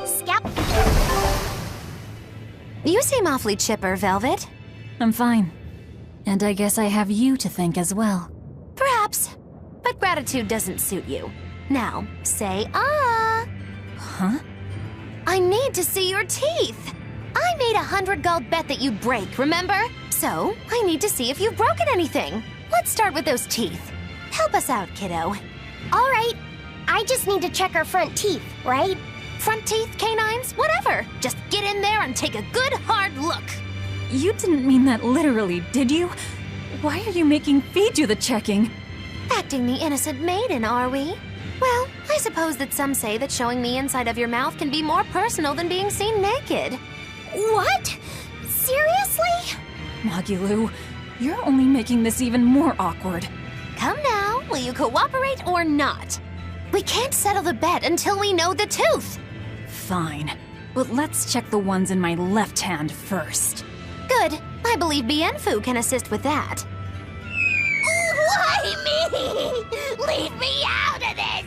Scalp. You seem awfully chipper, Velvet. I'm fine. And I guess I have you to thank as well. Perhaps. But gratitude doesn't suit you. Now, say ah. Huh? I need to see your teeth. I made a 100 gold bet that you'd break, remember? So, I need to see if you've broken anything. Let's start with those teeth. Help us out, kiddo. All right. I just need to check our front teeth, right? Front teeth, canines, whatever. Just get in there and take a good hard look. You didn't mean that literally, did you? Why are you making me do the checking? Acting the innocent maiden, are we? Well, I suppose that some say that showing the inside of your mouth can be more personal than being seen naked. What? Seriously? Magilu, you're only making this even more awkward. Come now, will you cooperate or not? We can't settle the bet until we know the tooth. Fine, but let's check the ones in my left hand first. Good. I believe Bienfu can assist with that. Why me? Leave me out of this!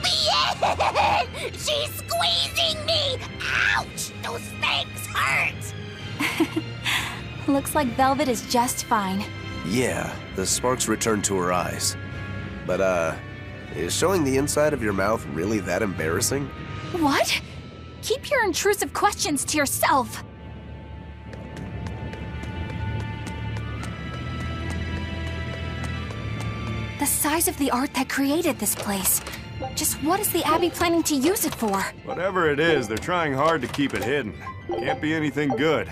Bien! She's squeezing me! Ouch! Those fangs hurt! Looks like Velvet is just fine. Yeah, the sparks returned to her eyes. But, is showing the inside of your mouth really that embarrassing? What? Keep your intrusive questions to yourself. The size of the art that created this place. Just what is the Abbey planning to use it for? Whatever it is, they're trying hard to keep it hidden. Can't be anything good.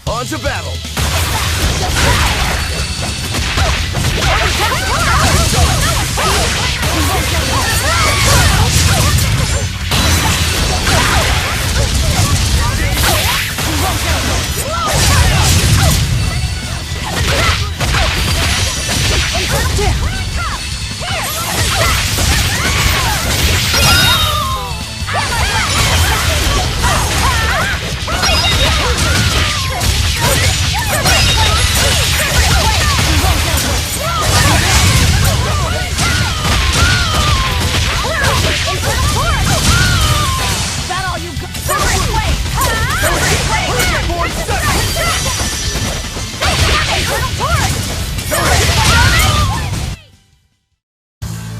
On to battle!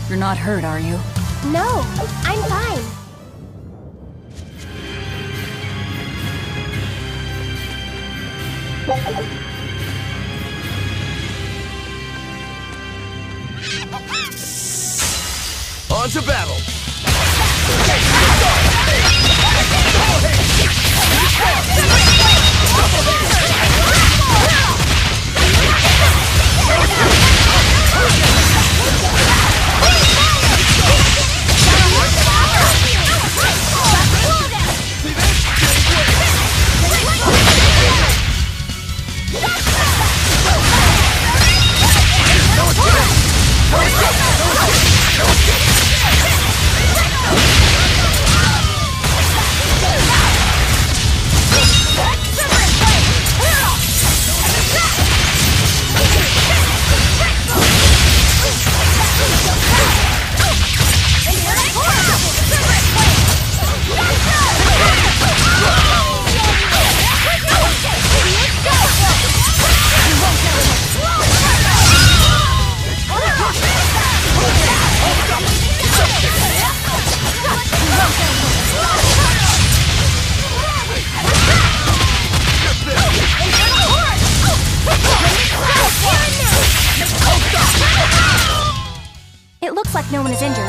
You're not hurt, are you? No, I'm fine. On to battle! It looks like no one is injured.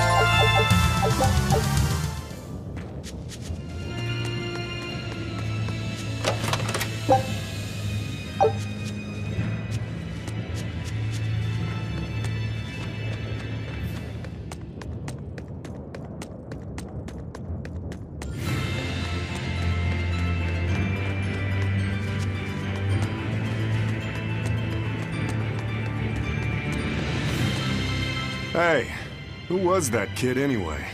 Hey, who was that kid anyway?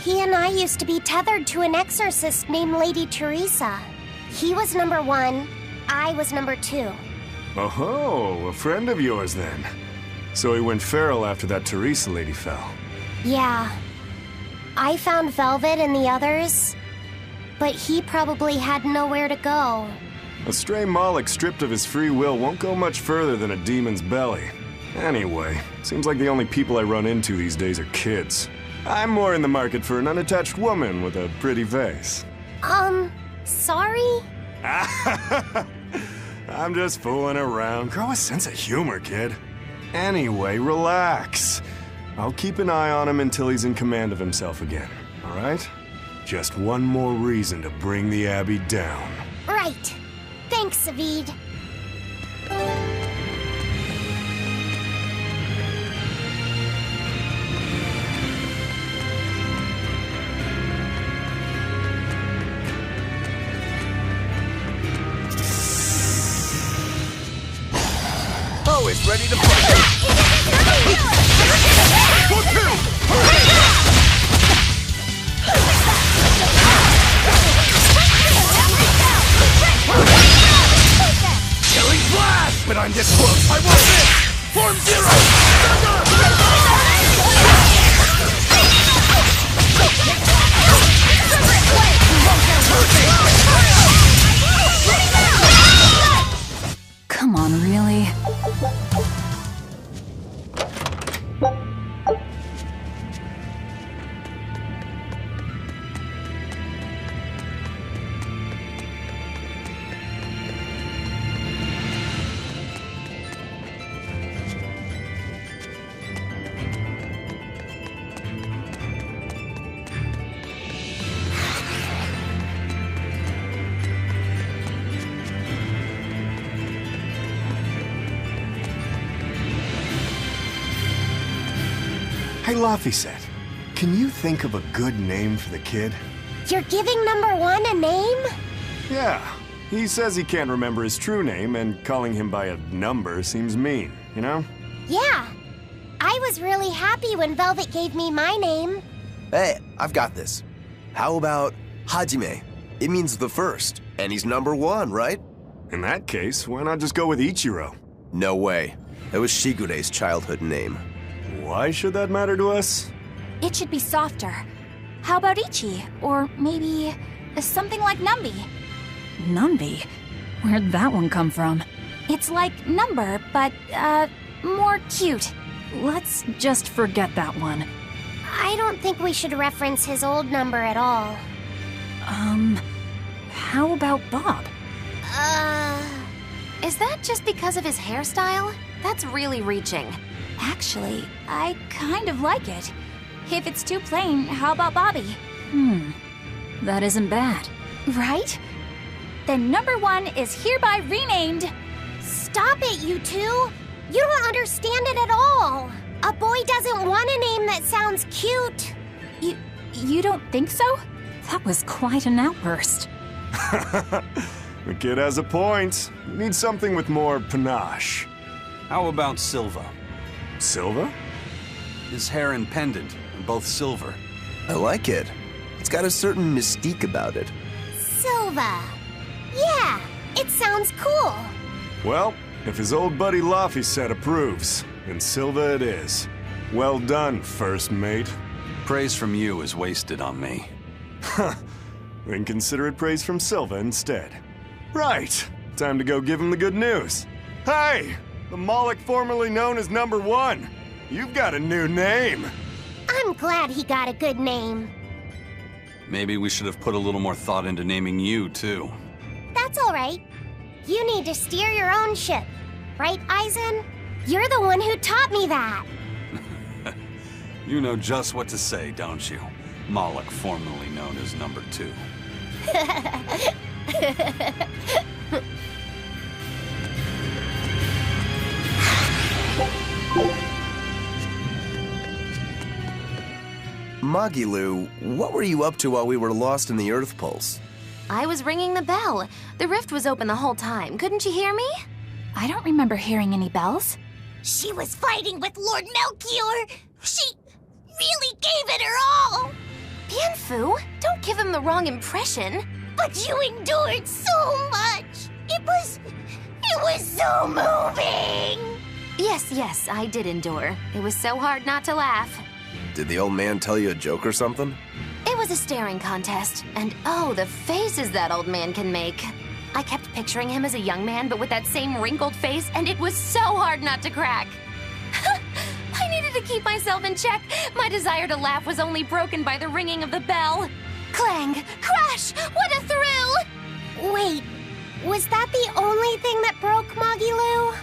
He and I used to be tethered to an exorcist named Lady Teresa. He was number 1, I was number 2. Oh, a friend of yours then. So he went feral after that Teresa lady fell. Yeah. I found Velvet and the others, but he probably had nowhere to go. A stray Moloch stripped of his free will won't go much further than a demon's belly. Anyway, seems like the only people I run into these days are kids. I'm more in the market for an unattached woman with a pretty face. Sorry? I'm just fooling around. Grow a sense of humor, kid. Anyway, relax. I'll keep an eye on him until he's in command of himself again, all right? Just one more reason to bring the Abbey down. Right. Thanks, Savid. Always ready to fight. Killing blast! But I'm this close, I won't miss! Form zero! Come on, really? Hey, Laphicet, can you think of a good name for the kid? You're giving number 1 a name? Yeah, he says he can't remember his true name, and calling him by a number seems mean, you know? Yeah. I was really happy when Velvet gave me my name. Hey, I've got this. How about Hajime? It means the first, and he's number 1, right? In that case, why not just go with Ichiro? No way. That was Shigure's childhood name. Why should that matter to us? It should be softer. How about Ichi? Or maybe something like Numby? Numby? Where'd that one come from? It's like Number, but, more cute. Let's just forget that one. I don't think we should reference his old number at all. How about Bob? Is that just because of his hairstyle? That's really reaching. Actually, I kind of like it. If it's too plain, how about Bobby? That isn't bad. Right? Then number 1 is hereby renamed. Stop it, you two! You don't understand it at all! A boy doesn't want a name that sounds cute! You don't think so? That was quite an outburst. The kid has a point. You need something with more panache. How about Silva? Silva? His hair and pendant are both silver. I like it. It's got a certain mystique about it. Silva! Yeah, it sounds cool! Well, if his old buddy Laphicet approves, then Silva it is. Well done, first mate. Praise from you is wasted on me. Then consider it praise from Silva instead. Right, time to go give him the good news. Hey, the Moloch formerly known as number 1. You've got a new name. I'm glad he got a good name. Maybe we should have put a little more thought into naming you, too. That's all right. You need to steer your own ship. Right, Aizen? You're the one who taught me that. You know just what to say, don't you? Moloch, formerly known as number 2. Magilu, what were you up to while we were lost in the Earth Pulse? I was ringing the bell. The rift was open the whole time. Couldn't you hear me? I don't remember hearing any bells. She was fighting with Lord Melchior. She really gave it her all. Bienfu, don't give him the wrong impression. But you endured so much. It was so moving. Yes, I did endure. It was so hard not to laugh. Did the old man tell you a joke or something? It was a staring contest, and oh, the faces that old man can make. I kept picturing him as a young man, but with that same wrinkled face, and it was so hard not to crack. I needed to keep myself in check. My desire to laugh was only broken by the ringing of the bell. Clang! Crash! What a thrill! Wait, was that the only thing that broke Magilu?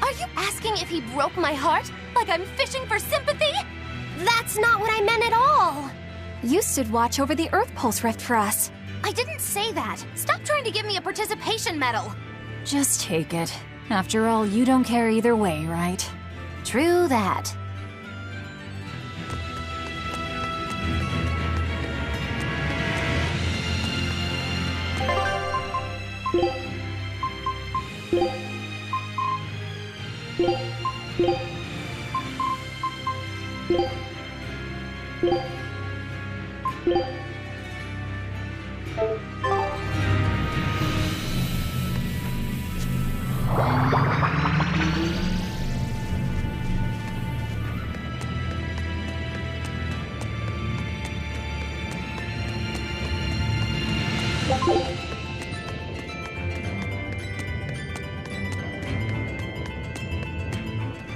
Are you asking if he broke my heart? Like I'm fishing for sympathy? That's not what I meant at all. You stood watch over the Earth Pulse rift for us. I didn't say that. Stop trying to give me a participation medal. Just take it. After all, you don't care either way, right? True that.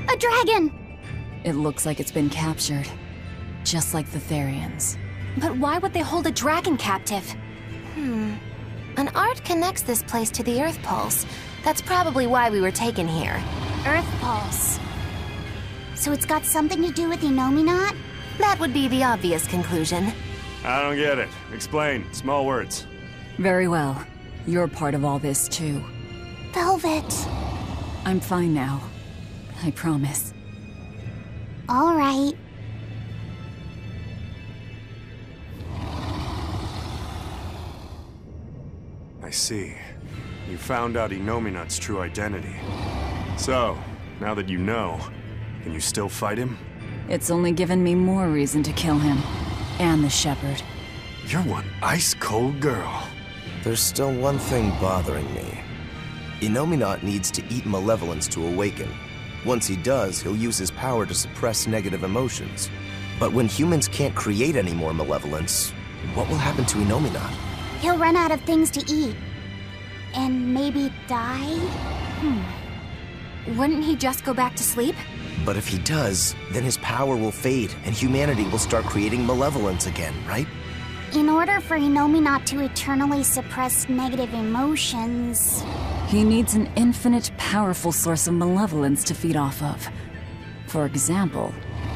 A dragon! It looks like it's been captured. Just like the Therians. But why would they hold a dragon captive? An art connects this place to the Earth Pulse. That's probably why we were taken here. Earth Pulse. So it's got something to do with Inominat? That would be the obvious conclusion. I don't get it. Explain. Small words. Very well. You're part of all this, too. Velvet. I'm fine now. I promise. All right. I see. You found out Inominat's true identity. So, now that you know, can you still fight him? It's only given me more reason to kill him. And the Shepherd. You're one ice-cold girl. There's still one thing bothering me. Inominat needs to eat malevolence to awaken. Once he does, he'll use his power to suppress negative emotions. But when humans can't create any more malevolence, what will happen to Inominat? He'll run out of things to eat. And maybe die? Wouldn't he just go back to sleep? But if he does, then his power will fade and humanity will start creating malevolence again, right? In order for Inominat to eternally suppress negative emotions... He needs an infinite, powerful source of malevolence to feed off of. For example,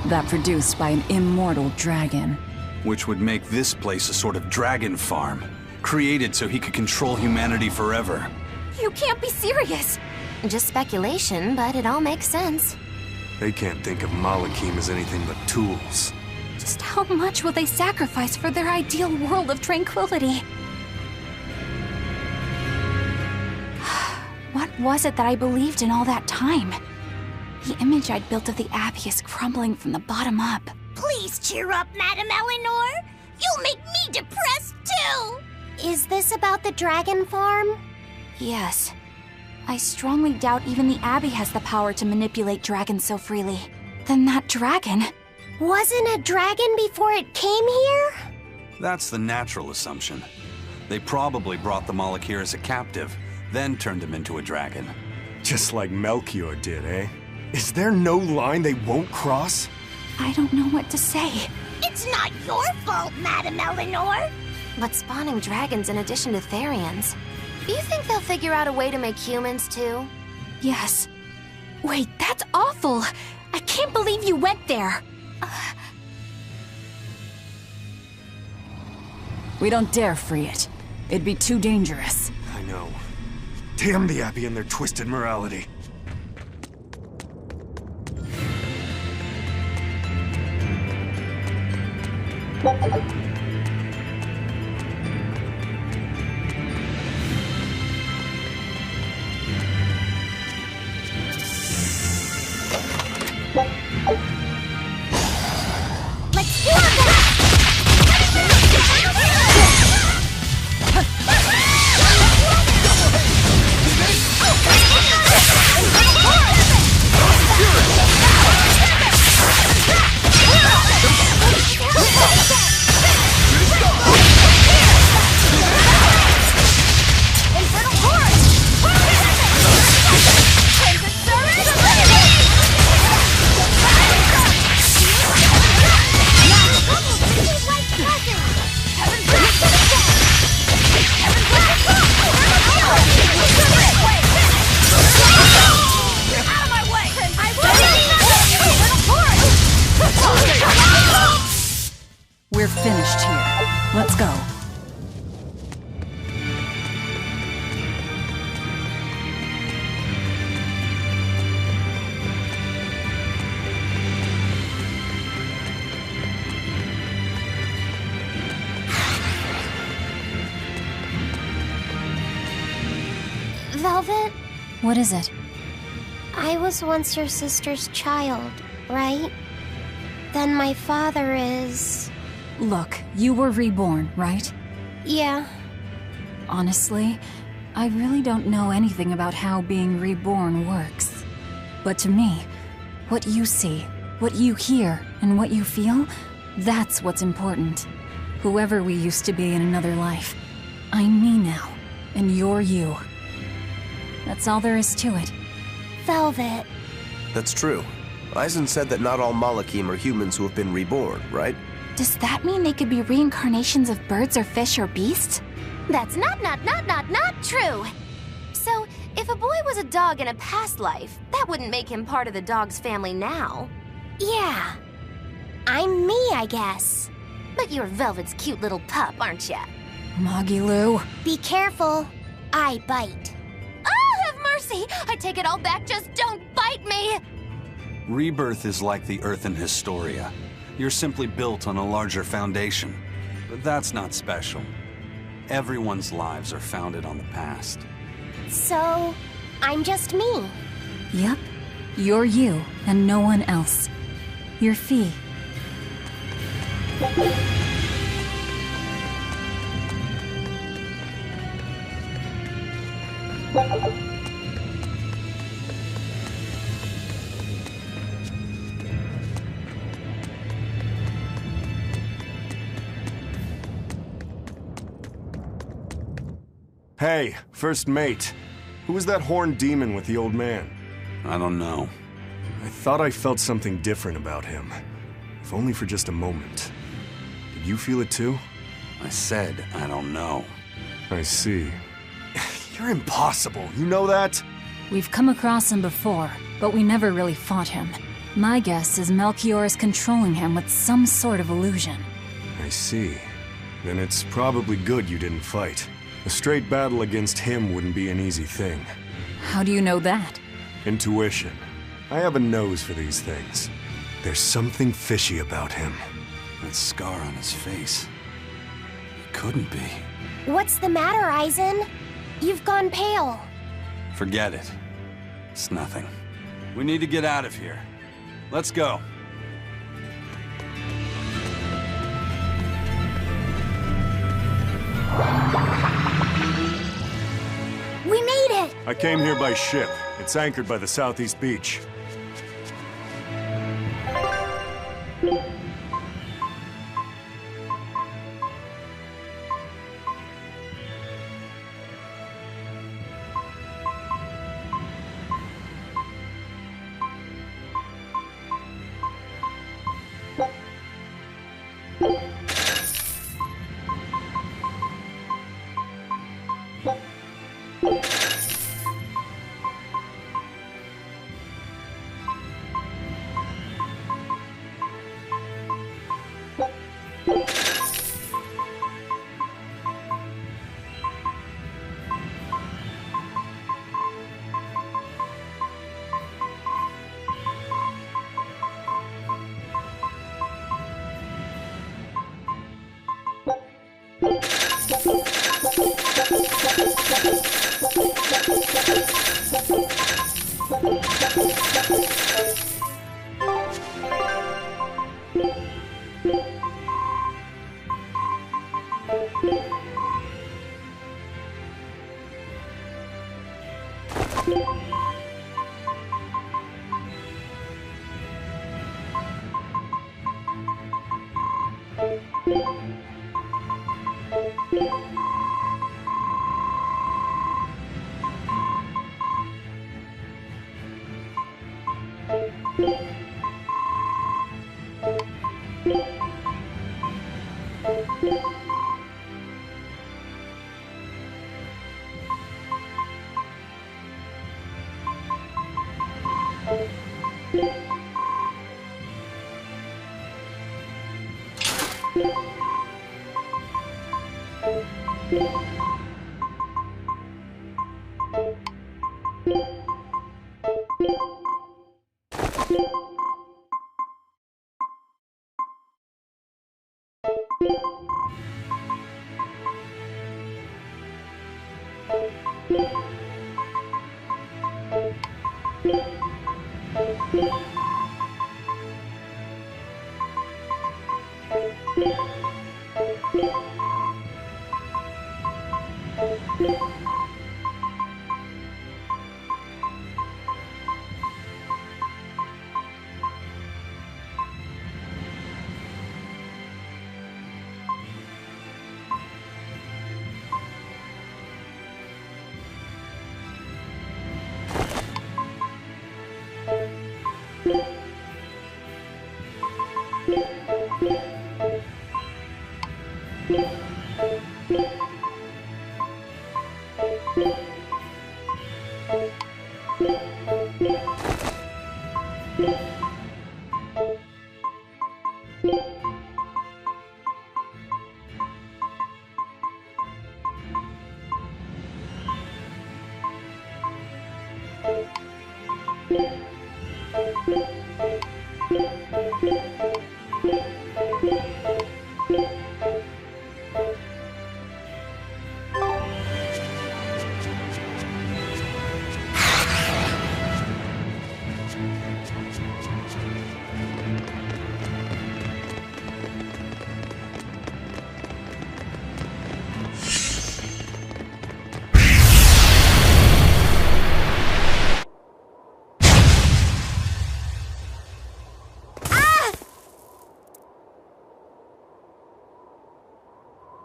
that produced by an immortal dragon. Which would make this place a sort of dragon farm, created so he could control humanity forever. You can't be serious! Just speculation, but it all makes sense. They can't think of Malakim as anything but tools. Just how much will they sacrifice for their ideal world of tranquility? What was it that I believed in all that time? The image I'd built of the Abbey is crumbling from the bottom up. Please cheer up, Madame Eleanor. You'll make me depressed, too. Is this about the dragon farm? Yes. I strongly doubt even the Abbey has the power to manipulate dragons so freely. Then that dragon... Wasn't a dragon before it came here? That's the natural assumption. They probably brought the Moloch here as a captive, then turned him into a dragon. Just like Melchior did, eh? Is there no line they won't cross? I don't know what to say. It's not your fault, Madame Eleanor. But spawning dragons in addition to Therians. Do you think they'll figure out a way to make humans too? Yes. Wait, that's awful! I can't believe you went there! We don't dare free it. It'd be too dangerous. I know. Damn the Abbey and their twisted morality. Let's do it! Let's go. Velvet, What is it? I was once your sister's child, right? Then my father is... Look, you were reborn, right? Yeah. Honestly, I really don't know anything about how being reborn works. But to me, what you see, what you hear, and what you feel, that's what's important. Whoever we used to be in another life, I'm me now, and you're you. That's all there is to it. Velvet. That's true. Eisen said that not all Malakim are humans who have been reborn, right? Does that mean they could be reincarnations of birds or fish or beasts? That's not true. So, if a boy was a dog in a past life, that wouldn't make him part of the dog's family now. Yeah. I'm me, I guess. But you're Velvet's cute little pup, aren't ya? Magilu. Be careful. I bite. Oh, have mercy! I take it all back, just don't bite me! Rebirth is like the Earth in Historia. You're simply built on a larger foundation. But that's not special. Everyone's lives are founded on the past. So, I'm just me. Yep. You're you, and no one else. You're Fee. Hey, first mate. Who was that horned demon with the old man? I don't know. I thought I felt something different about him. If only for just a moment. Did you feel it too? I said I don't know. I see. You're impossible, you know that? We've come across him before, but we never really fought him. My guess is Melchior is controlling him with some sort of illusion. I see. Then it's probably good you didn't fight. A straight battle against him wouldn't be an easy thing. How do you know that? Intuition. I have a nose for these things. There's something fishy about him. That scar on his face. It couldn't be. What's the matter, Eisen? You've gone pale. Forget it. It's nothing. We need to get out of here. Let's go. We made it! I came here by ship. It's anchored by the southeast beach.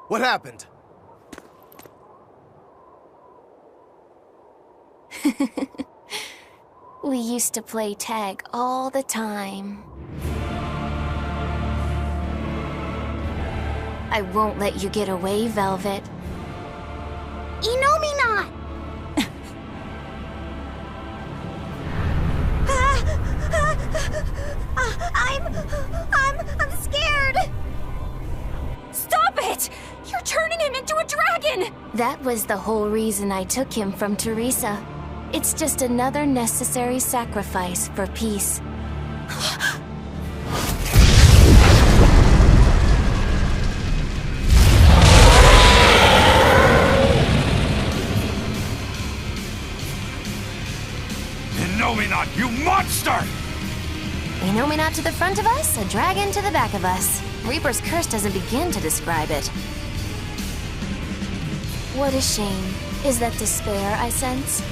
What happened? We used to play tag all the time. I won't let you get away, Velvet. Inomina! I'm scared! Stop it! You're turning him into a dragon! That was the whole reason I took him from Teresa. It's just another necessary sacrifice for peace. Inomina, you monster! Inomina to the front of us, a dragon to the back of us. Reaper's curse doesn't begin to describe it. What a shame. Is that despair I sense?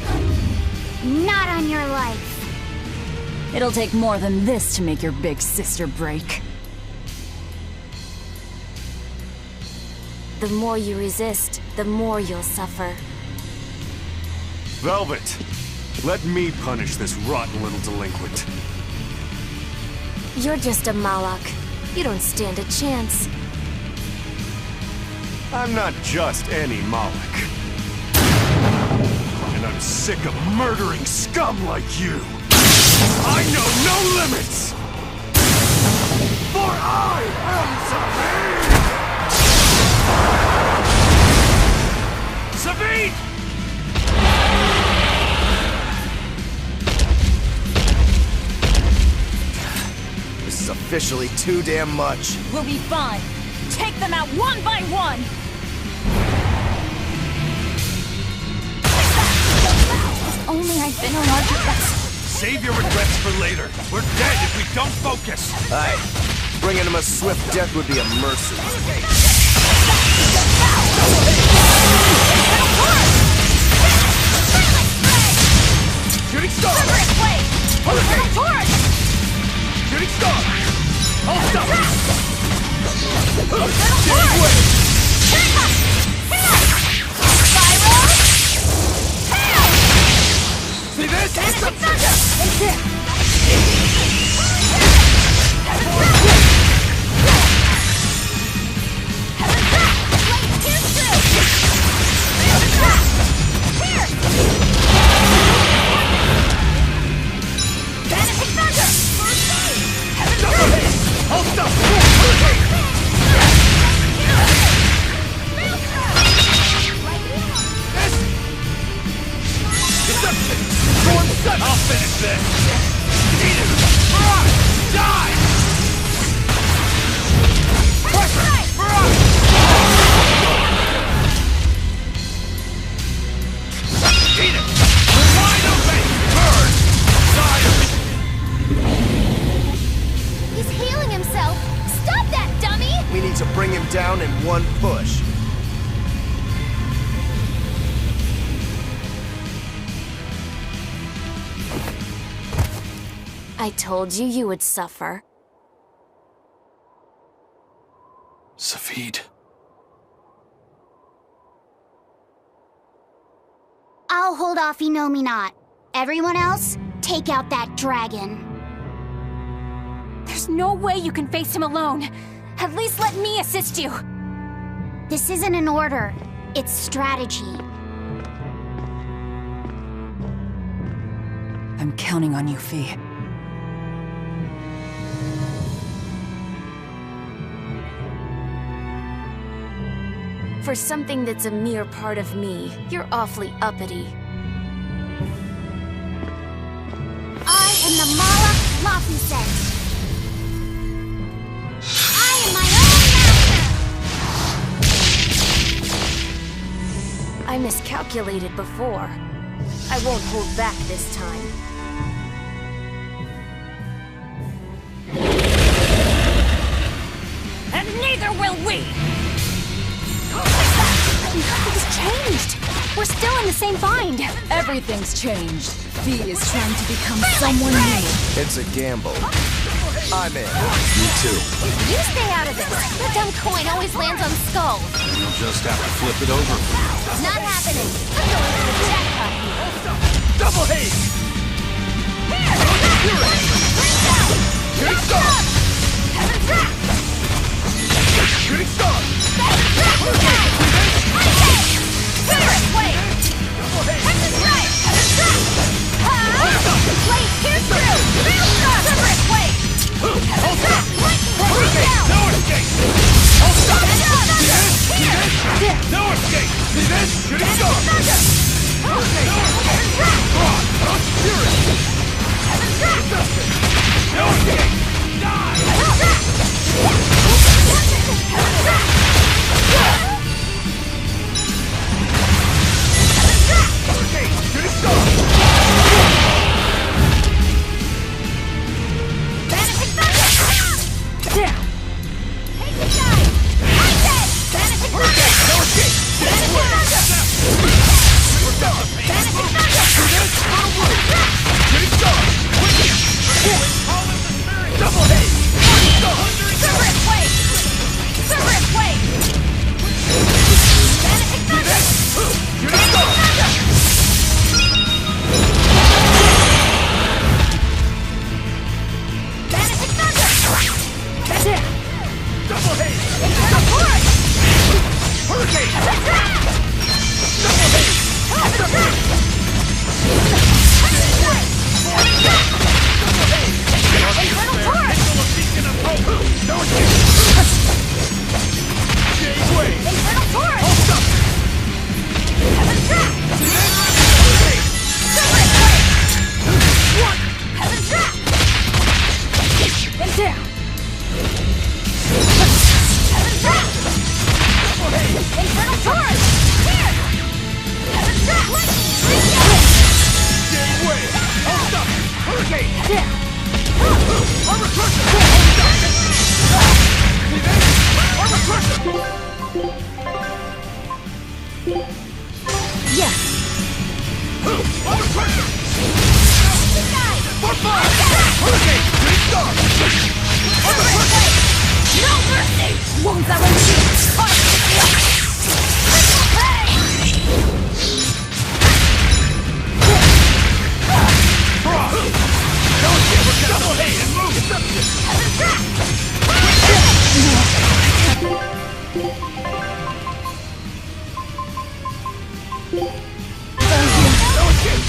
Not on your life. It'll take more than this to make your big sister break. The more you resist, the more you'll suffer. Velvet, let me punish this rotten little delinquent. You're just a Malak. You don't stand a chance. I'm not just any Moloch. And I'm sick of murdering scum like you. I know no limits! For I am Savine! Savine! This is officially too damn much. We'll be fine. Take them out one by one! If only I'd been a larger vessel. Save your regrets for later. We're dead if we don't focus. Aye. Bringing him a swift death would be a mercy. Shooting star! Hurricane! Shooting star! All stop! Getting away! See this? one push. I told you you would suffer. Safid. I'll hold off Inomina. Everyone else, take out that dragon. There's no way you can face him alone. At least let me assist you. This isn't an order. It's strategy. I'm counting on you, Fee. For something that's a mere part of me, you're awfully uppity. I am the Mala Lafuset. I am my own master! I miscalculated before. I won't hold back this time. And neither will we! Nothing's changed! We're still in the same bind! Everything's changed. Fee is trying to become someone new. It's a gamble. I'm in. Me too. You stay out of this! That dumb coin always lands on Skull. You'll just have to flip it over. Not happening. I'm going for the jackpot here. Double haste! Shooting star! Shooting star! Shooting star! Spirit Wave! Texas Strike! Blade pierce through! Spirit Wave! Lightning down! No escape! I'll stop! No escape! See this? Shooting star! No escape! Fury! No escape! Die! Escape! Shooting star! Vanishing Thunder! Down! Take the dive! I said! Vanishing Thunder! No escape! Vanishing Thunder! Vanishing Thunder! Shooting star! Double haste! Spirit Wave! Spirit Wave! Vanishing Thunder! Shooting star! Vanishing Thunder! That's it! Double haste! Infernal Force! Hurricane! Double haste! Infernal Force! No escape! Jade Wave! Infernal Force! Hold up! Heaven's Trap! Hurricane! Spirit Wave! Heaven's Trap! And down! Heaven's Trap! Double haste! Infernal Force! Here! Heaven's Trap! Jade Wave! Hold up! Hurricane! Down! Armor Crusher! See this? Armor Crusher! Yes! Armor Crusher! Guys! For fire! Hurricane! Shooting star! Armor Crusher! No mercy! Won't that unleash? Frost! No escape! Double haste! And move! No escape!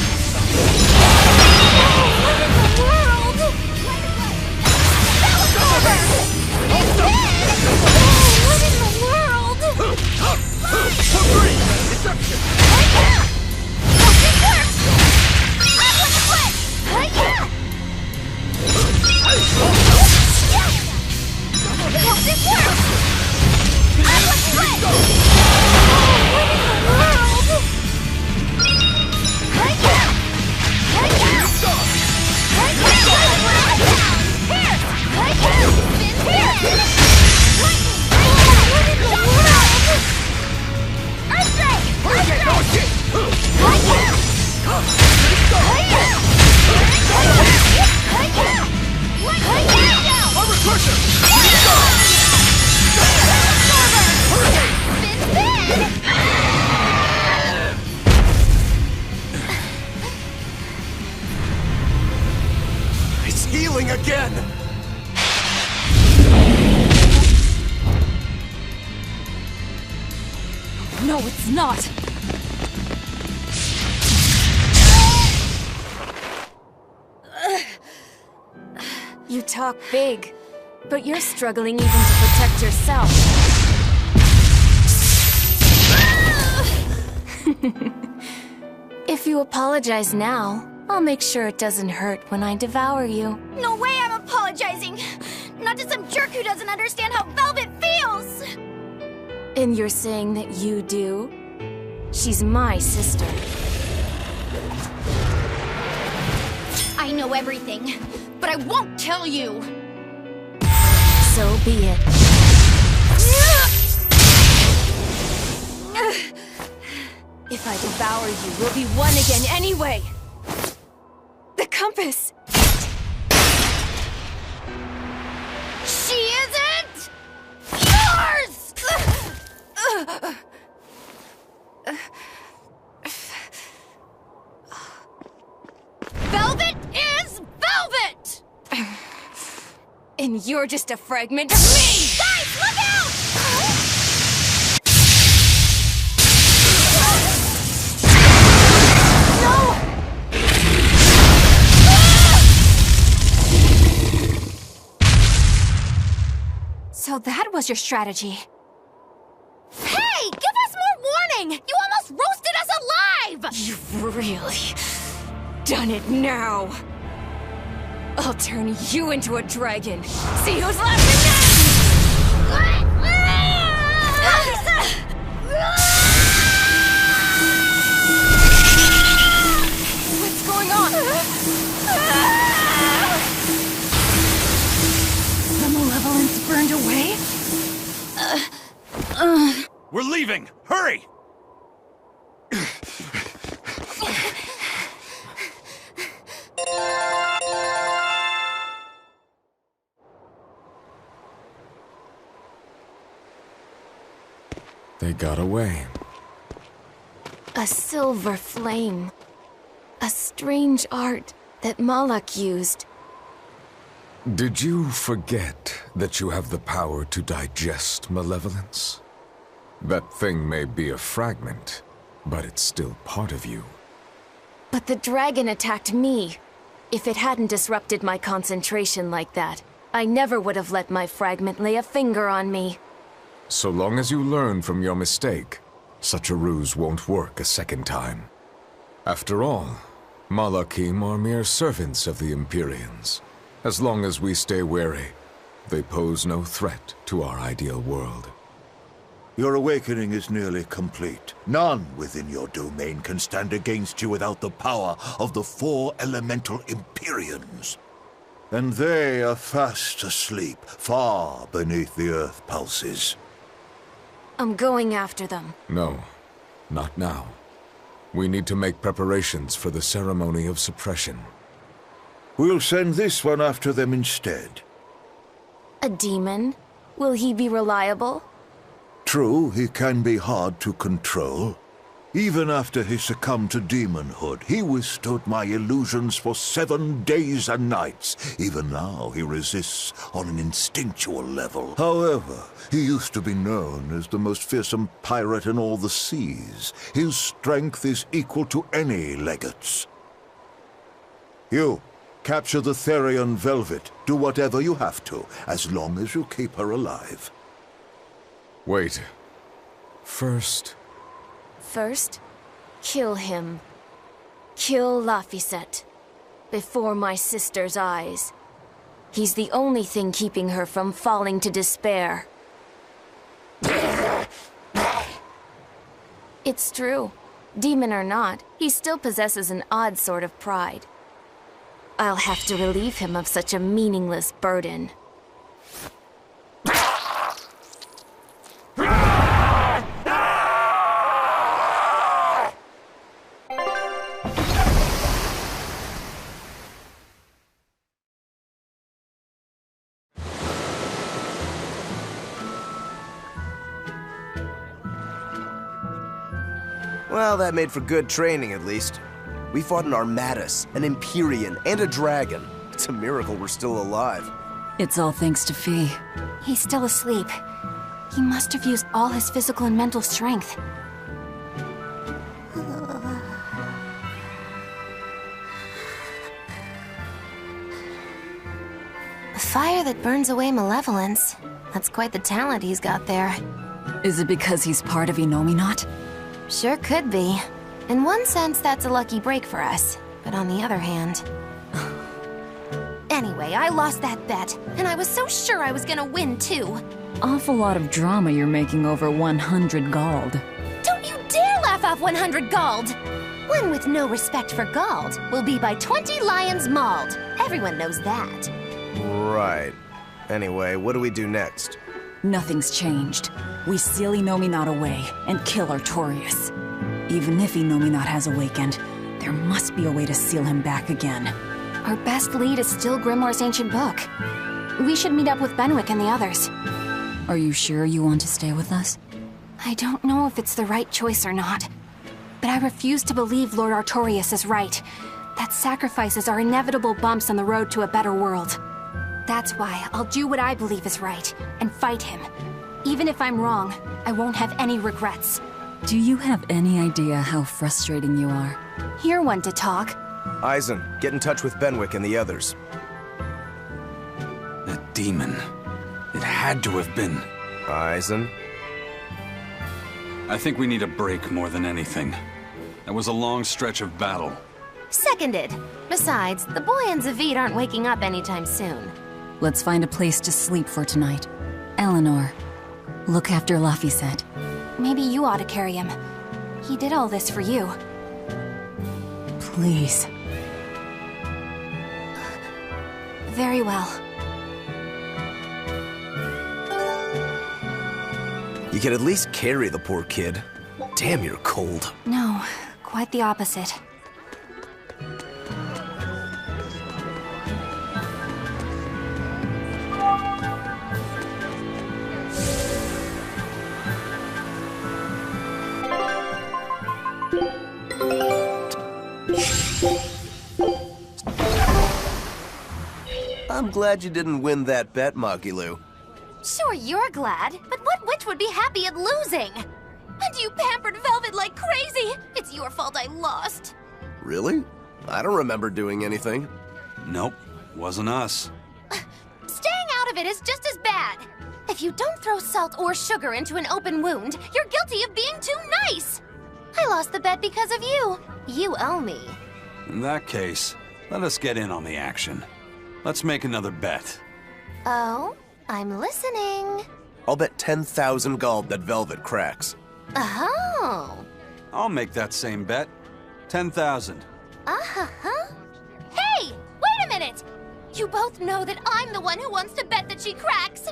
What is No, it's not! You talk big, but you're struggling even to protect yourself. If you apologize now, I'll make sure it doesn't hurt when I devour you. No way I'm apologizing! Not to some jerk who doesn't understand how Velvet feels! And you're saying that you do? She's my sister. I know everything, but I won't tell you! So be it. If I devour you, we'll be one again anyway! The compass! She isn't yours! Velvet is Velvet! And you're just a fragment of me! Guys, look out! So that was your strategy. Hey, give us more warning! You almost roasted us alive! You've really done it now. I'll turn you into a dragon. See who's laughing next! What's going on? The malevolence burned away? We're leaving! Hurry! They got away. A silver flame. A strange art that Malak used. Did you forget that you have the power to digest malevolence? That thing may be a fragment, but it's still part of you. But the dragon attacked me. If it hadn't disrupted my concentration like that, I never would have let my fragment lay a finger on me. So long as you learn from your mistake, such a ruse won't work a second time. After all, Malakim are mere servants of the Empyreans. As long as we stay wary, they pose no threat to our ideal world. Your awakening is nearly complete. None within your domain can stand against you without the power of the 4 elemental Empyreans. And they are fast asleep, far beneath the earth pulses. I'm going after them. No, not now. We need to make preparations for the ceremony of suppression. We'll send this one after them instead. A demon? Will he be reliable? True, he can be hard to control. Even after he succumbed to demonhood, he withstood my illusions for 7 days and nights. Even now, he resists on an instinctual level. However, he used to be known as the most fearsome pirate in all the seas. His strength is equal to any legate's. You, capture the Therian Velvet. Do whatever you have to, as long as you keep her alive. Wait. First, kill him. Kill Laphicet. Before my sister's eyes. He's the only thing keeping her from falling to despair. It's true. Demon or not, he still possesses an odd sort of pride. I'll have to relieve him of such a meaningless burden. Well, that made for good training, at least. We fought an Armatus, an Empyrean, and a dragon. It's a miracle we're still alive. It's all thanks to Fee. He's still asleep. He must have used all his physical and mental strength. fire that burns away malevolence. That's quite the talent he's got there. Is it because he's part of Innominat? Sure could be. In one sense, that's a lucky break for us. But on the other hand... Anyway, I lost that bet, and I was so sure I was gonna win, too. Awful lot of drama you're making over 100 gold. Don't you dare laugh off 100 gold! One with no respect for gold will be by 20 lions mauled. Everyone knows that. Right. Anyway, what do we do next? Nothing's changed. We seal Innominat away and kill Artorias. Even if Innominat has awakened, there must be a way to seal him back again. Our best lead is still Grimoire's ancient book. We should meet up with Benwick and the others. Are you sure you want to stay with us? I don't know if it's the right choice or not. But I refuse to believe Lord Artorias is right. That sacrifices are inevitable bumps on the road to a better world. That's why I'll do what I believe is right, and fight him. Even if I'm wrong, I won't have any regrets. Do you have any idea how frustrating you are? You're one to talk. Eisen, get in touch with Benwick and the others. That demon. It had to have been. Eisen? I think we need a break more than anything. That was a long stretch of battle. Seconded. Besides, the boy and Zavid aren't waking up anytime soon. Let's find a place to sleep for tonight. Eleanor, look after Laphicet. Maybe you ought to carry him. He did all this for you. Please. Very well. You could at least carry the poor kid. Damn, you're cold. No, quite the opposite. I'm glad you didn't win that bet, Magilu. Sure, you're glad, but what witch would be happy at losing? And you pampered Velvet like crazy! It's your fault I lost. Really? I don't remember doing anything. Nope, wasn't us. Staying out of it is just as bad. If you don't throw salt or sugar into an open wound, you're guilty of being too nice. I lost the bet because of you. You owe me. In that case, let us get in on the action. Let's make another bet. Oh? I'm listening. I'll bet 10,000 gold that Velvet cracks. Oh. I'll make that same bet. 10,000. Uh-huh. Hey! Wait a minute! You both know that I'm the one who wants to bet that she cracks.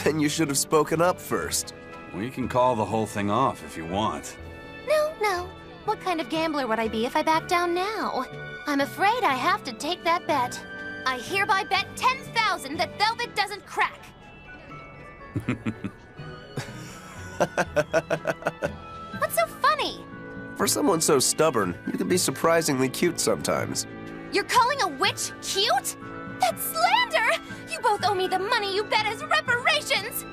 Then you should have spoken up first. We can call the whole thing off if you want. No. What kind of gambler would I be if I back down now? I'm afraid I have to take that bet. I hereby bet 10,000 that Velvet doesn't crack. What's so funny? For someone so stubborn, you can be surprisingly cute sometimes. You're calling a witch cute? That's slander! You both owe me the money you bet as reparations!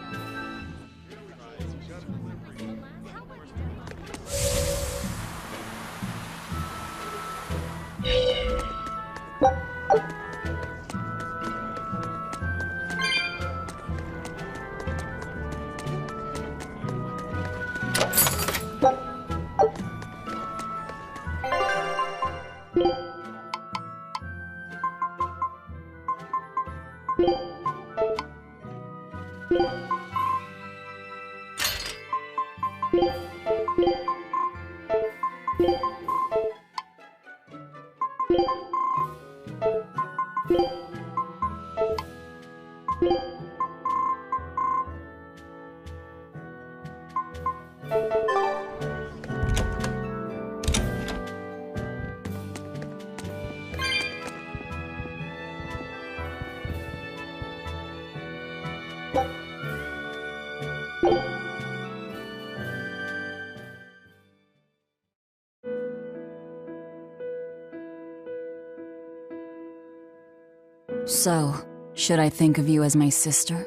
So, should I think of you as my sister?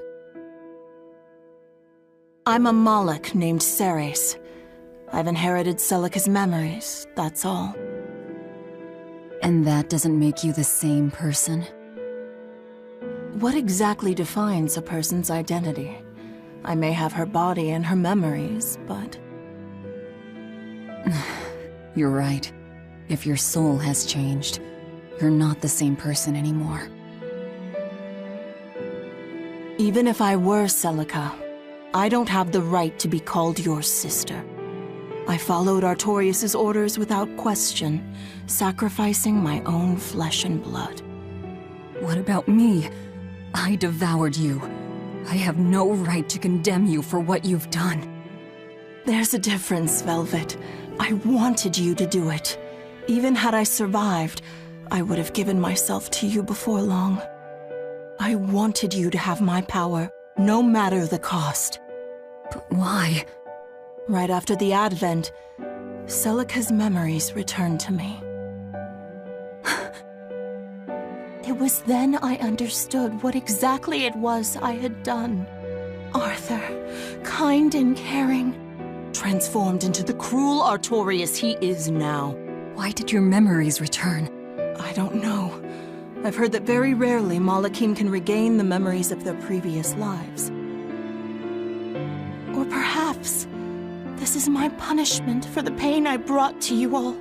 I'm a Moloch named Ceres. I've inherited Celica's memories, that's all. And that doesn't make you the same person? What exactly defines a person's identity? I may have her body and her memories, but... You're right. If your soul has changed, you're not the same person anymore. Even if I were Celica, I don't have the right to be called your sister. I followed Artorius' orders without question, sacrificing my own flesh and blood. What about me? I devoured you. I have no right to condemn you for what you've done. There's a difference, Velvet. I wanted you to do it. Even had I survived, I would have given myself to you before long. I wanted you to have my power, no matter the cost. But why? Right after the Advent, Celica's memories returned to me. It was then I understood what exactly it was I had done. Arthur, kind and caring, transformed into the cruel Artorius he is now. Why did your memories return? I don't know. I've heard that very rarely Malakim can regain the memories of their previous lives. Or perhaps this is my punishment for the pain I brought to you all.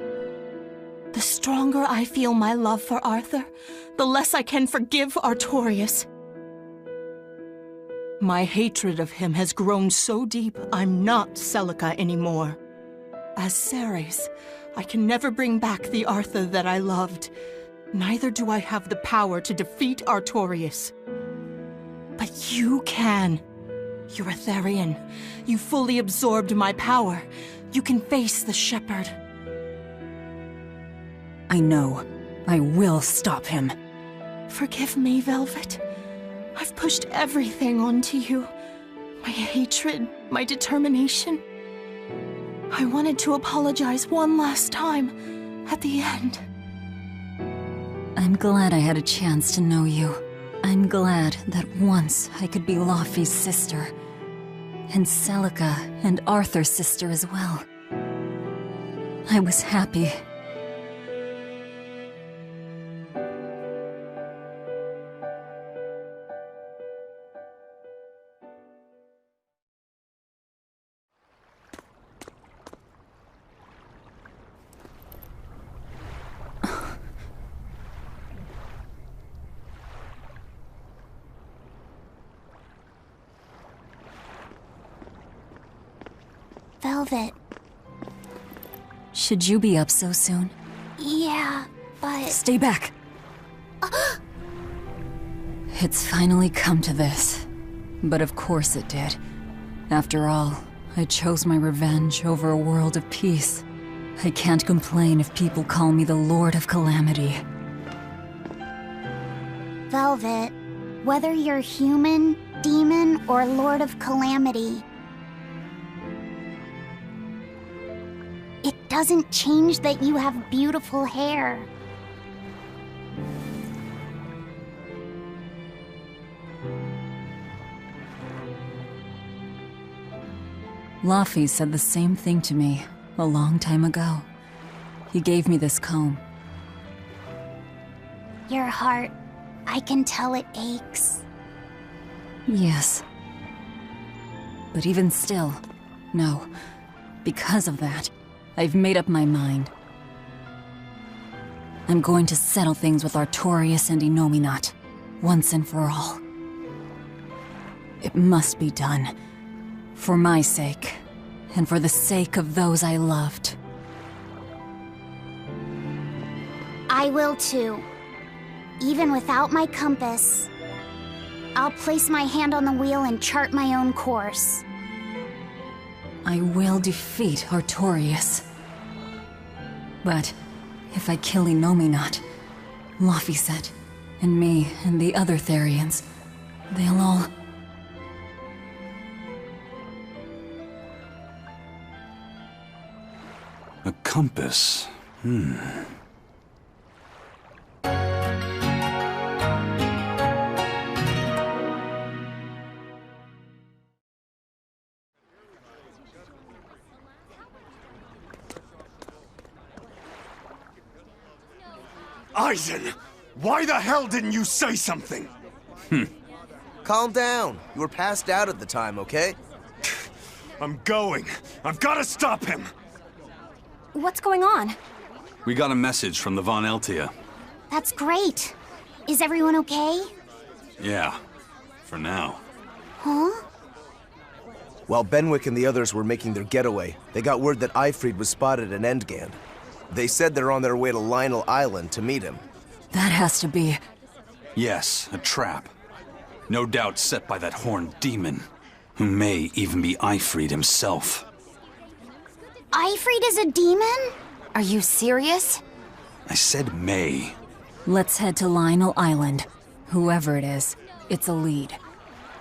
The stronger I feel my love for Arthur, the less I can forgive Artorius. My hatred of him has grown so deep, I'm not Celica anymore. As Ceres, I can never bring back the Arthur that I loved. Neither do I have the power to defeat Artorius. But you can. You're a Therian. You fully absorbed my power. You can face the Shepherd. I know. I will stop him. Forgive me, Velvet. I've pushed everything onto you. My hatred, my determination. I wanted to apologize one last time, at the end. I'm glad I had a chance to know you. I'm glad that once I could be Laufey's sister. And Celica and Arthur's sister as well. I was happy. Velvet. Should you be up so soon? Yeah, but... Stay back! It's finally come to this. But of course it did. After all, I chose my revenge over a world of peace. I can't complain if people call me the Lord of Calamity. Velvet, whether you're human, demon, or Lord of Calamity, it doesn't change that you have beautiful hair. Laufey said the same thing to me a long time ago. He gave me this comb. Your heart, I can tell it aches. Yes. But even still, no. Because of that, I've made up my mind. I'm going to settle things with Artorius and Innominat, once and for all. It must be done. For my sake, and for the sake of those I loved. I will too. Even without my compass, I'll place my hand on the wheel and chart my own course. I will defeat Artorius. But if I kill Innominat, Laufey said, and me and the other Therians, they'll all... A compass. Eisen! Why the hell didn't you say something? Calm down. You were passed out at the time, okay? I'm going. I've got to stop him. What's going on? We got a message from the Von Eltia. That's great. Is everyone okay? Yeah, for now. Huh? While Benwick and the others were making their getaway, they got word that Eifried was spotted in Endgand. They said they're on their way to Lionel Island to meet him. That has to be... Yes, a trap. No doubt set by that horned demon, who may even be Eifried himself. Eifried is a demon? Are you serious? I said may. Let's head to Lionel Island. Whoever it is, it's a lead.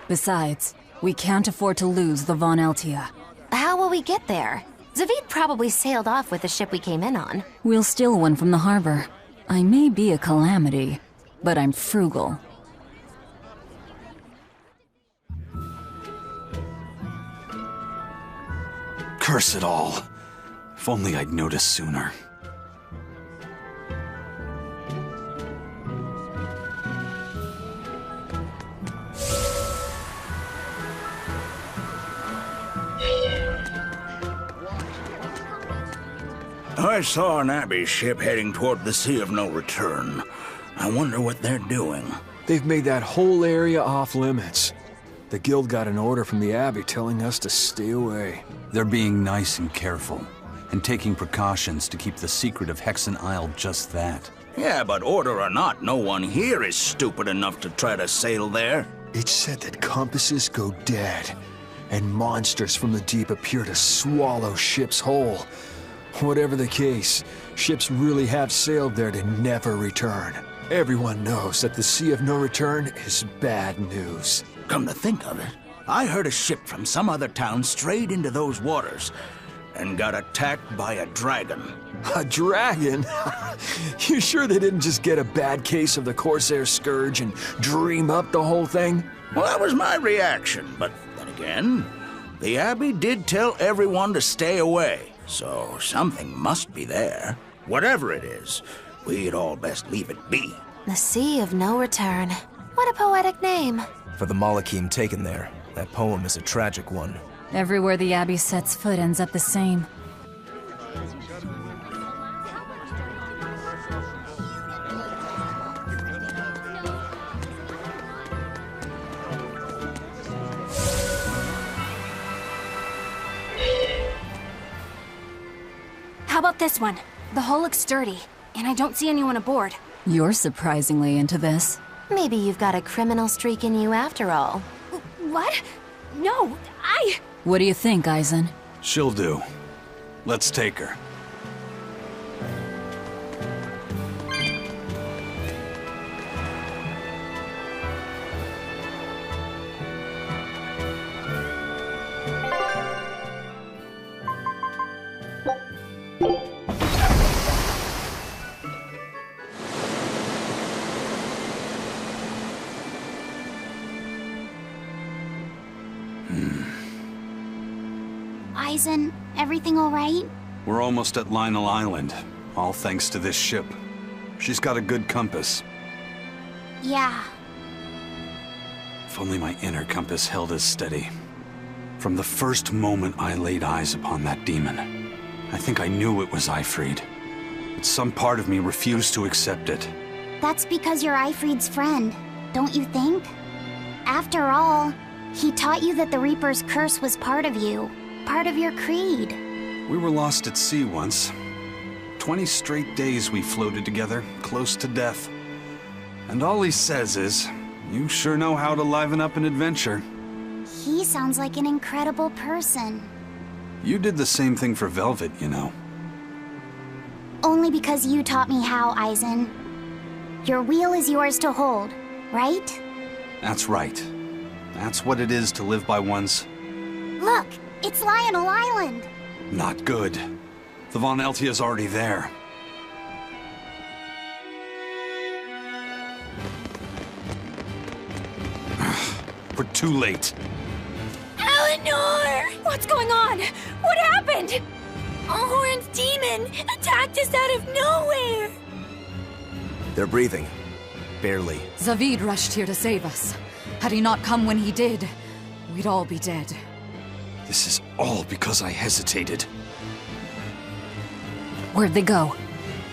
Besides, we can't afford to lose the Von Eltia. How will we get there? Zavid probably sailed off with the ship we came in on. We'll steal one from the harbor. I may be a calamity, but I'm frugal. Curse it all. If only I'd noticed sooner. I saw an Abbey ship heading toward the Sea of No Return. I wonder what they're doing. They've made that whole area off limits. The Guild got an order from the Abbey telling us to stay away. They're being nice and careful, and taking precautions to keep the secret of Hexen Isle just that. Yeah, but order or not, no one here is stupid enough to try to sail there. It's said that compasses go dead, and monsters from the deep appear to swallow ships whole. Whatever the case, ships really have sailed there to never return. Everyone knows that the Sea of No Return is bad news. Come to think of it, I heard a ship from some other town strayed into those waters and got attacked by a dragon. A dragon? You sure they didn't just get a bad case of the Corsair Scourge and dream up the whole thing? Well, that was my reaction, but then again, the Abbey did tell everyone to stay away, so something must be there. Whatever it is, we'd all best leave it be. The Sea of No Return. What a poetic name. For the Malakim taken there, that poem is a tragic one. Everywhere the Abbey sets foot ends up the same. How about this one? The hull looks sturdy, and I don't see anyone aboard. You're surprisingly into this. Maybe you've got a criminal streak in you after all. What? No, What do you think, Eisen? She'll do. Let's take her. Eisen, everything all right? We're almost at Lionel Island, all thanks to this ship. She's got a good compass. Yeah. If only my inner compass held as steady. From the first moment I laid eyes upon that demon, I think I knew it was Eifried. But some part of me refused to accept it. That's because you're Eifried's friend, don't you think? After all, he taught you that the Reaper's curse was part of you. Part of your creed. We were lost at sea once. 20 straight days we floated together, close to death. And all he says is, you sure know how to liven up an adventure. He sounds like an incredible person. You did the same thing for Velvet, you know. Only because you taught me how, Eisen. Your wheel is yours to hold, right? That's right. That's what it is to live by one's... Look! It's Lionel Island! Not good. The Von Eltia's already there. We're too late. Eleanor! What's going on? What happened? A horned demon attacked us out of nowhere! They're breathing. Barely. Zavid rushed here to save us. Had he not come when he did, we'd all be dead. This is all because I hesitated. Where'd they go?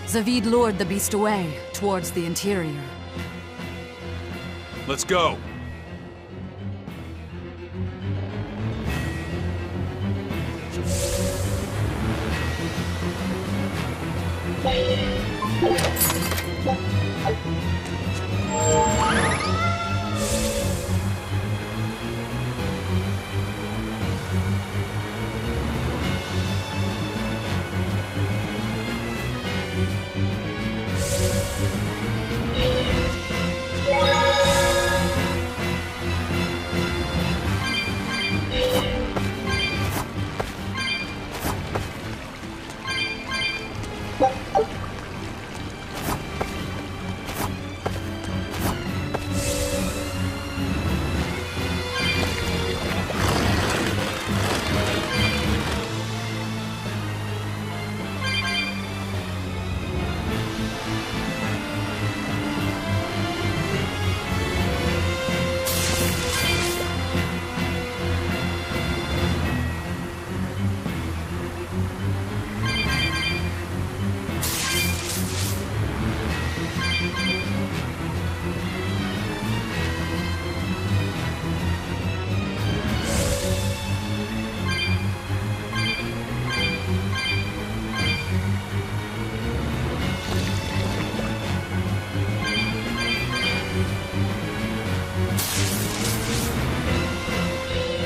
Zavid lured the beast away, towards the interior. Let's go.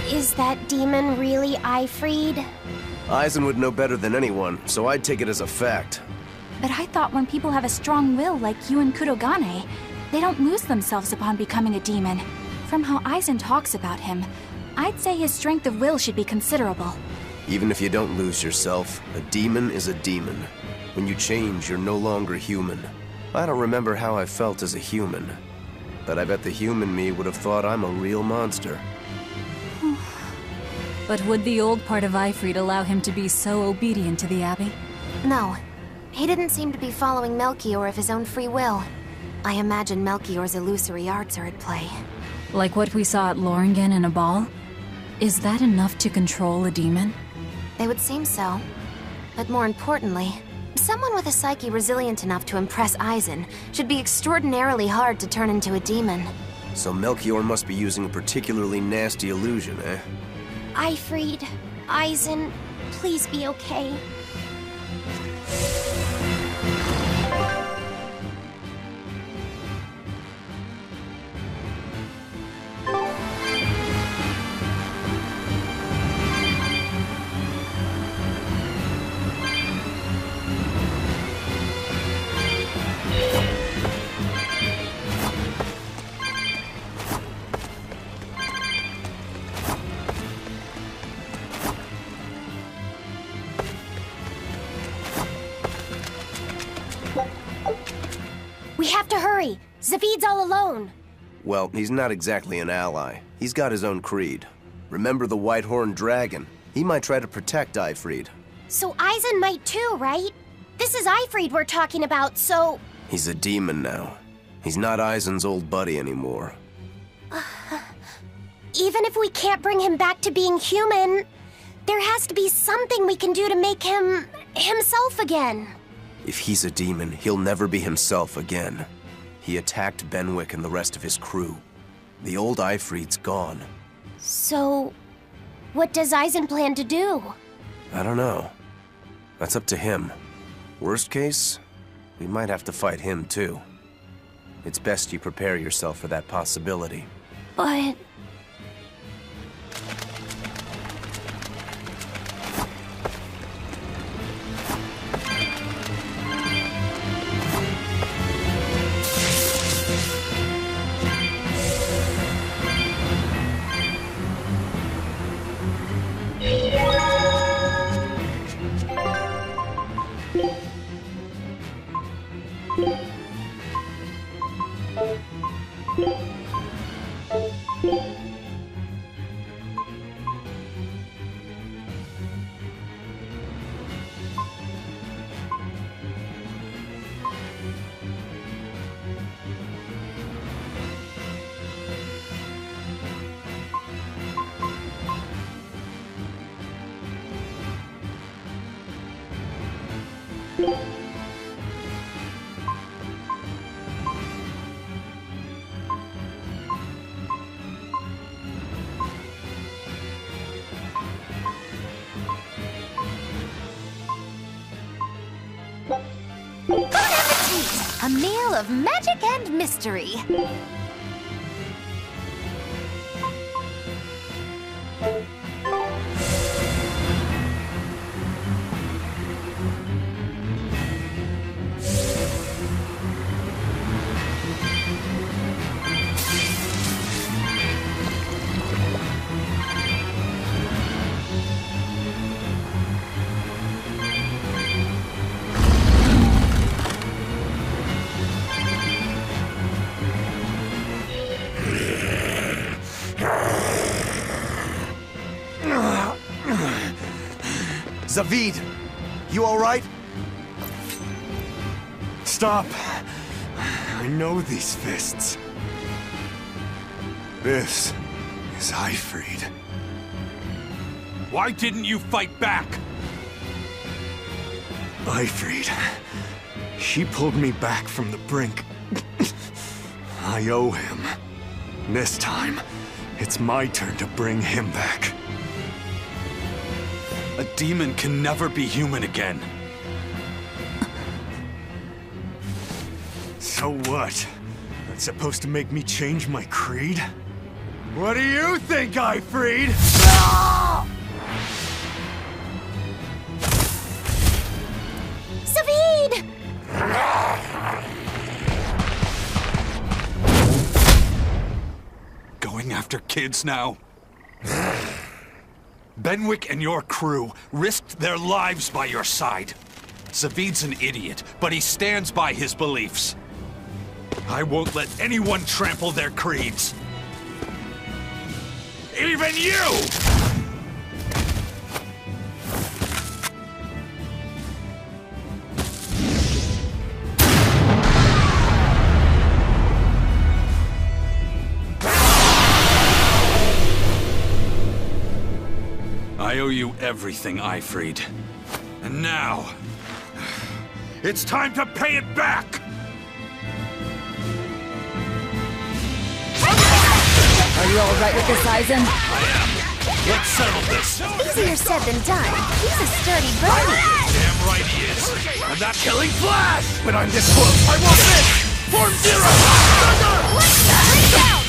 Is that demon really Ifried? Aizen would know better than anyone, so I'd take it as a fact. But I thought when people have a strong will like you and Kurogane, they don't lose themselves upon becoming a demon. From how Aizen talks about him, I'd say his strength of will should be considerable. Even if you don't lose yourself, a demon is a demon. When you change, you're no longer human. I don't remember how I felt as a human, but I bet the human me would have thought I'm a real monster. But would the old part of Ifried allow him to be so obedient to the Abbey? No. He didn't seem to be following Melchior of his own free will. I imagine Melchior's illusory arts are at play. Like what we saw at Loringen in a ball? Is that enough to control a demon? They would seem so. But more importantly, someone with a psyche resilient enough to impress Aizen should be extraordinarily hard to turn into a demon. So Melchior must be using a particularly nasty illusion, eh? Ifried, Aizen, please be okay. We have to hurry. Zavid's all alone. Well, he's not exactly an ally. He's got his own creed. Remember the White-Horned Dragon? He might try to protect Ifried. So Aizen might too, right? This is Ifried we're talking about, so... He's a demon now. He's not Aizen's old buddy anymore. Even if we can't bring him back to being human, there has to be something we can do to make him... himself again. If he's a demon, he'll never be himself again. He attacked Benwick and the rest of his crew. The old Ifried's gone. So... what does Aizen plan to do? I don't know. That's up to him. Worst case, we might have to fight him too. It's best you prepare yourself for that possibility. But... Bon appetit! A meal of magic and mystery. Zavid, you alright? Stop. I know these fists. This is Ifrid. Why didn't you fight back? Ifrid. She pulled me back from the brink. I owe him. This time, it's my turn to bring him back. A demon can never be human again. So what? That's supposed to make me change my creed? What do you think, Ifrid? Zavid! Going after kids now? Benwick and your crew risked their lives by your side. Zavid's an idiot, but he stands by his beliefs. I won't let anyone trample their creeds. Even you! I owe you everything, Ifrid. And now, it's time to pay it back! Are you all right with this, Aizen? I am. Let's settle this. Easier said than done. He's a sturdy birdie. Damn right he is. And that killing flash! But I'm this close. I won't miss! Form zero! Thunder! Bring down!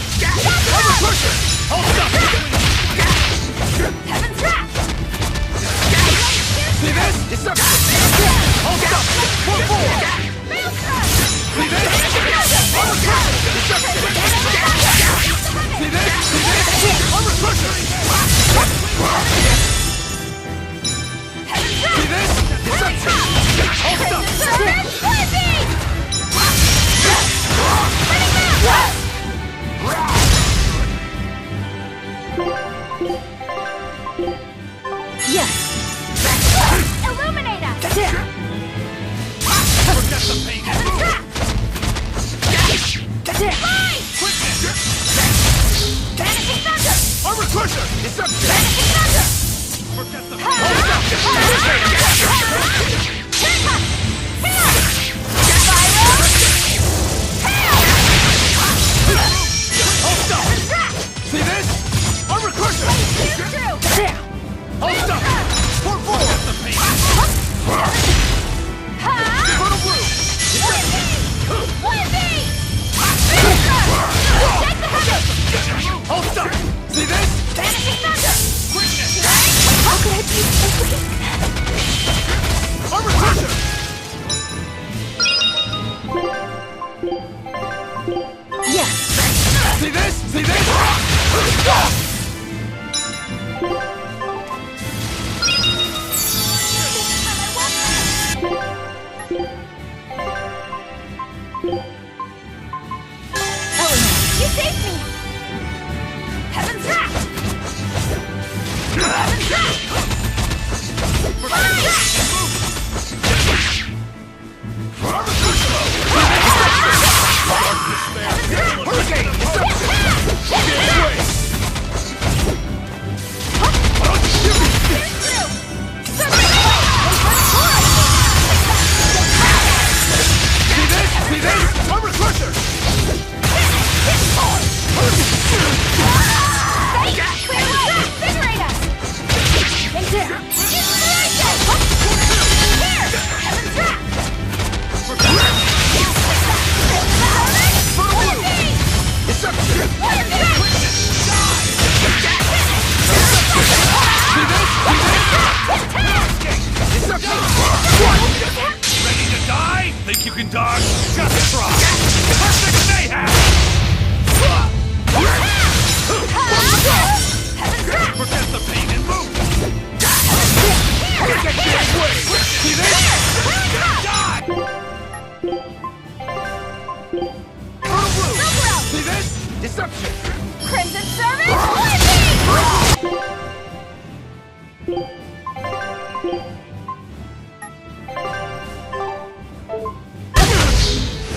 Cover pusher! Hold up! Heaven's wrath! See this? It's up! Hold up! Form four! See this? Armor crusher! It's up! See this? See this? Armor crusher! See this? It's up! Hold up! Yes! Illuminator! Forget the pain! Mine! Vanishing thunder! Armor crusher! It's up! Vanishing thunder! Forget the Hold up! can dodge, just try! Perfect mayhem! Forget the pain and move! Get this way! See this? Die! See this? Deception! Crimson Service, lightning!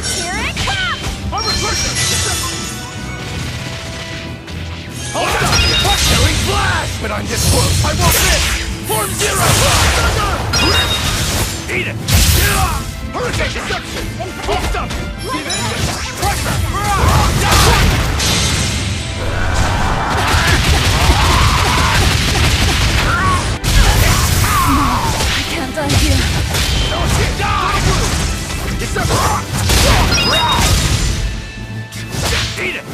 Here it comes! Armor person! Hold on! Killing flash! But I'm this close, I won't miss! Form zero! Eat it! Hurricane deception! Hold up! See this? Pressure! I can't die here. Don't you die! Deception! Eat it!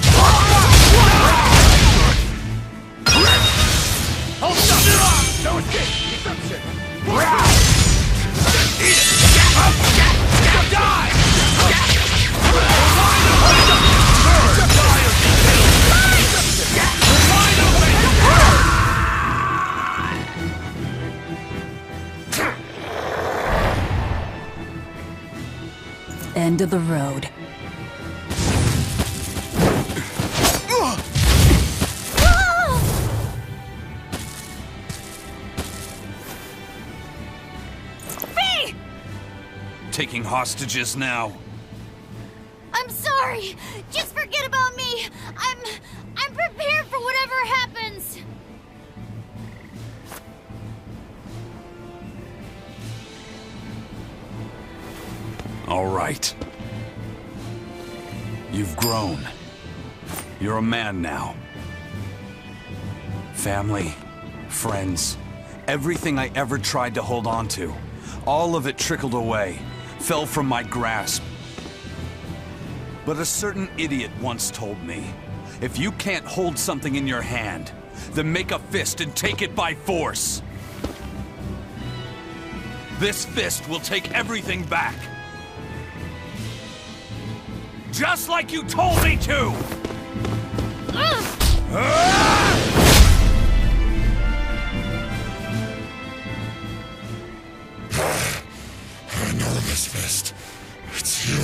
Hold up! No escape! Deception! Eat it! Die! End of the road. Taking hostages now. I'm sorry. Just forget about me. I'm prepared for whatever happens. All right. You've grown. You're a man now. Family, friends, everything I ever tried to hold on to, all of it trickled away, fell from my grasp. But a certain idiot once told me, if you can't hold something in your hand, then make a fist and take it by force. This fist will take everything back. Just like you told me to! I know this fist. It's you.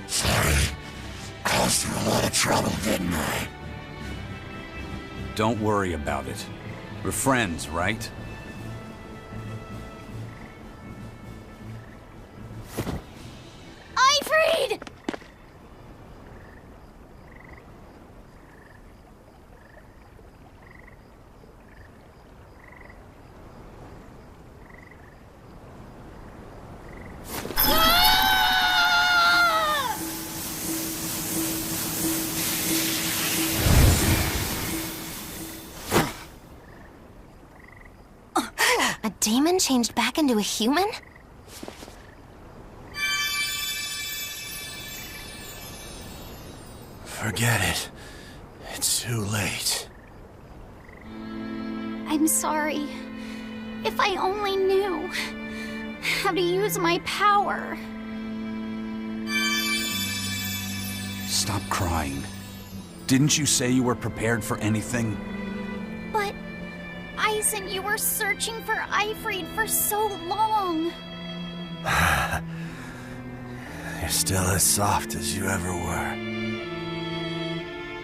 Sorry. Caused you a lot of trouble, didn't I? Don't worry about it. We're friends, right? Ifrid! A demon changed back into a human? Forget it. It's too late. I'm sorry. If I only knew how to use my power. Stop crying. Didn't you say you were prepared for anything? But Ice and you were searching for Ifrid for so long. You're still as soft as you ever were.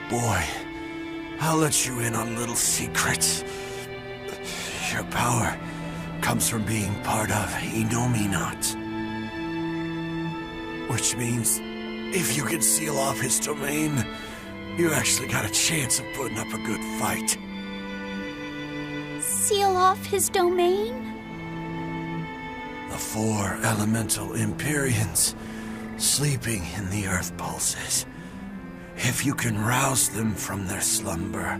Boy, I'll let you in on little secrets. Your power comes from being part of Innominat. Which means, if you can seal off his domain, you actually got a chance of putting up a good fight. Seal off his domain? The 4 elemental Empyreans sleeping in the earth pulses. If you can rouse them from their slumber.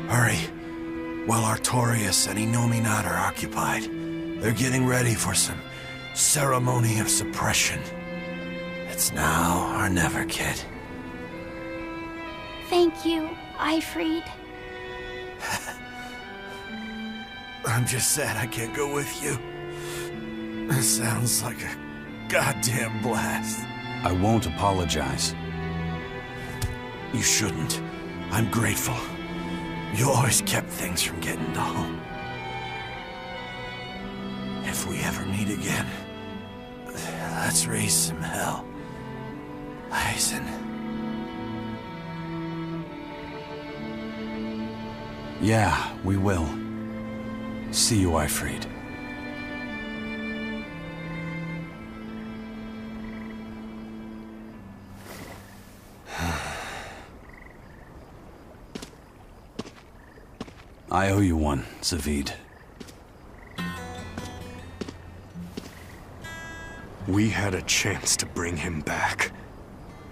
Hurry, while Artorias and Innominat are occupied. They're getting ready for some ceremony of suppression. It's now or never, kid. Thank you, Ifrid. I'm just sad I can't go with you. This sounds like a goddamn blast. I won't apologize. You shouldn't. I'm grateful. You always kept things from getting dull. If we ever meet again, let's raise some hell. Eisen. Yeah, we will. See you, Eifried. I owe you one, Zavid. We had a chance to bring him back,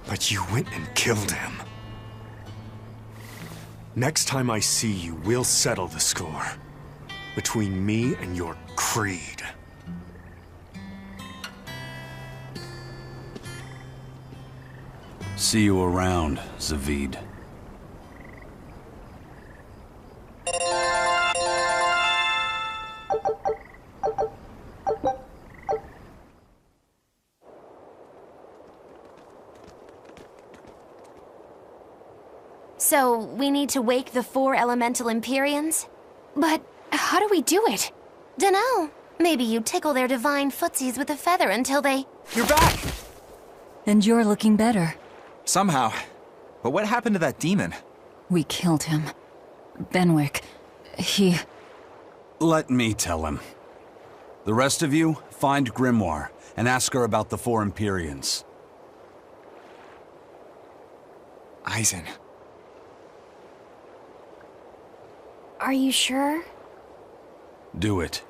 but you went and killed him. Next time I see you, we'll settle the score. Between me and your creed. See you around, Zavid. So, we need to wake the 4 elemental Empyreans? But how do we do it? Dunno. Maybe you tickle their divine footsies with a feather until they... You're back! And you're looking better. Somehow. But what happened to that demon? We killed him. Benwick. He... Let me tell him. The rest of you, find Grimoire and ask her about the 4 Empyreans. Eisen. Are you sure? Do it.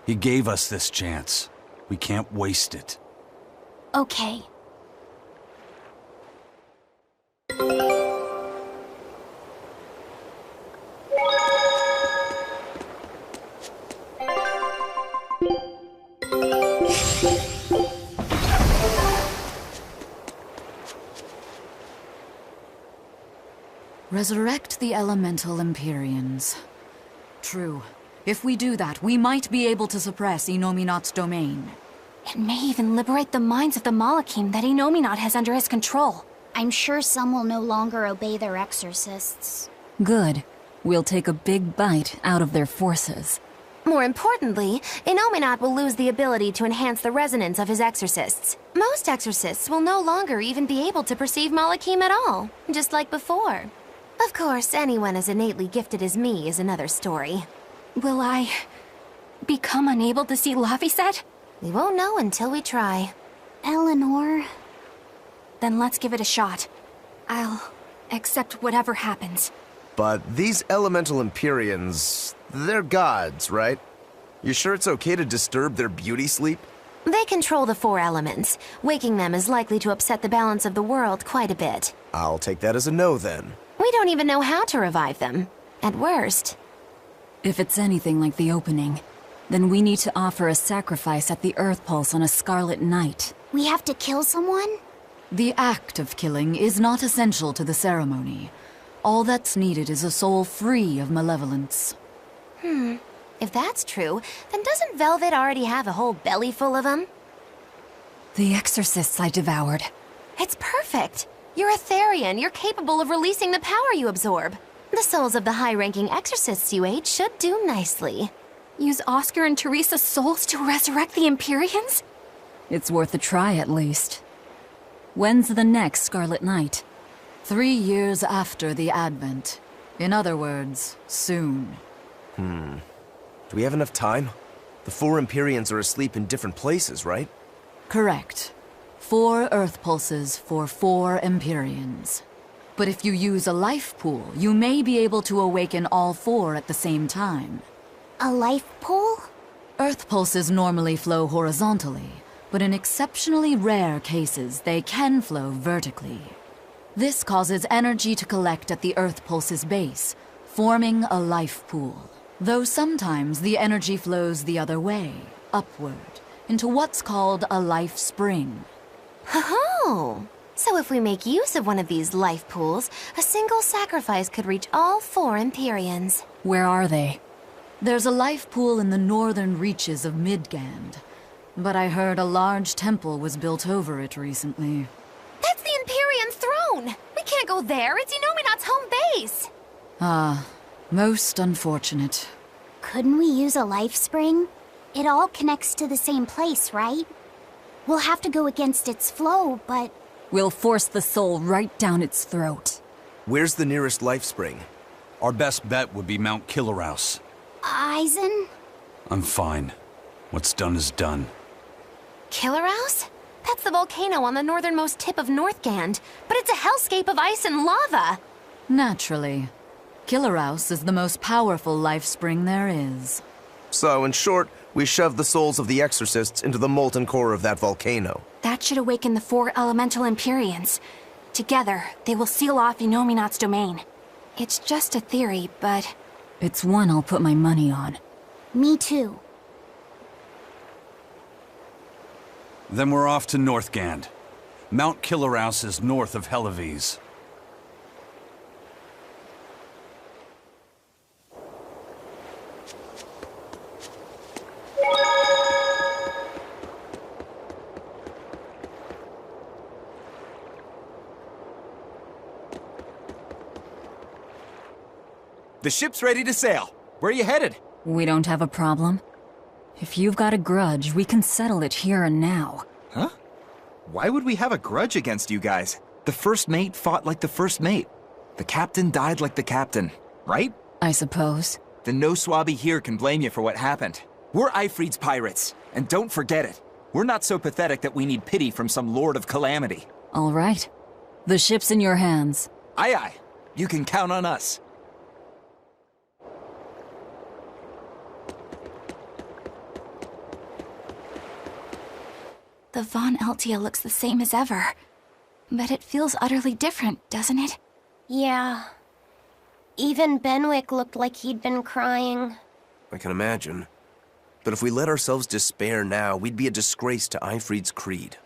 He gave us this chance. We can't waste it. Okay. Resurrect the elemental Empyreans. True. If we do that, we might be able to suppress Inominat's domain. It may even liberate the minds of the Malachim that Inominat has under his control. I'm sure some will no longer obey their exorcists. Good. We'll take a big bite out of their forces. More importantly, Inominat will lose the ability to enhance the resonance of his exorcists. Most exorcists will no longer even be able to perceive Malachim at all, just like before. Of course, anyone as innately gifted as me is another story. Will I... become unable to see Laphicet? We won't know until we try. Eleanor... Then let's give it a shot. I'll accept whatever happens. But these elemental Empyreans, they're gods, right? You sure it's okay to disturb their beauty sleep? They control the 4 elements. Waking them is likely to upset the balance of the world quite a bit. I'll take that as a no, then. We don't even know how to revive them. At worst. If it's anything like the opening, then we need to offer a sacrifice at the Earth Pulse on a Scarlet Night. We have to kill someone? The act of killing is not essential to the ceremony. All that's needed is a soul free of malevolence. If that's true, then doesn't Velvet already have a whole belly full of them? The exorcists I devoured. It's perfect. You're a Therian. You're capable of releasing the power you absorb. The souls of the high-ranking exorcists you ate should do nicely. Use Oscar and Teresa's souls to resurrect the Empyreans? It's worth a try, at least. When's the next Scarlet Night? 3 years after the Advent. In other words, soon. Do we have enough time? The 4 Empyreans are asleep in different places, right? Correct. 4 Earth Pulses for 4 Empyreans. But if you use a life pool, you may be able to awaken all 4 at the same time. A life pool? Earth Pulses normally flow horizontally, but in exceptionally rare cases, they can flow vertically. This causes energy to collect at the Earth Pulse's base, forming a life pool. Though sometimes the energy flows the other way, upward, into what's called a life spring. Oh! So if we make use of one of these life pools, a single sacrifice could reach all 4 Empyreans. Where are they? There's a life pool in the northern reaches of Midgand. But I heard a large temple was built over it recently. That's the Empyrean throne! We can't go there, it's Inominat's home base! Ah, most unfortunate. Couldn't we use a life spring? It all connects to the same place, right? We'll have to go against its flow, but... We'll force the soul right down its throat. Where's the nearest life spring? Our best bet would be Mount Killerhouse. Eisen? I'm fine. What's done is done. Killerhouse? That's the volcano on the northernmost tip of Northgand, but it's a hellscape of ice and lava! Naturally. Killerhouse is the most powerful life spring there is. So, in short, we shove the souls of the exorcists into the molten core of that volcano. That should awaken the 4 elemental Empyreans. Together, they will seal off Inominat's domain. It's just a theory, but... It's one I'll put my money on. Me too. Then we're off to Northgand. Mount Killerhouse is north of Helives. The ship's ready to sail. Where are you headed? We don't have a problem. If you've got a grudge, we can settle it here and now. Huh? Why would we have a grudge against you guys? The first mate fought like the first mate. The captain died like the captain, right? I suppose. Then no swabby here can blame you for what happened. We're Ifreed's pirates, and don't forget it. We're not so pathetic that we need pity from some Lord of Calamity. All right. The ship's in your hands. Aye aye. You can count on us. The Von Eltia looks the same as ever. But it feels utterly different, doesn't it? Yeah. Even Benwick looked like he'd been crying. I can imagine. But if we let ourselves despair now, we'd be a disgrace to Ifreed's creed.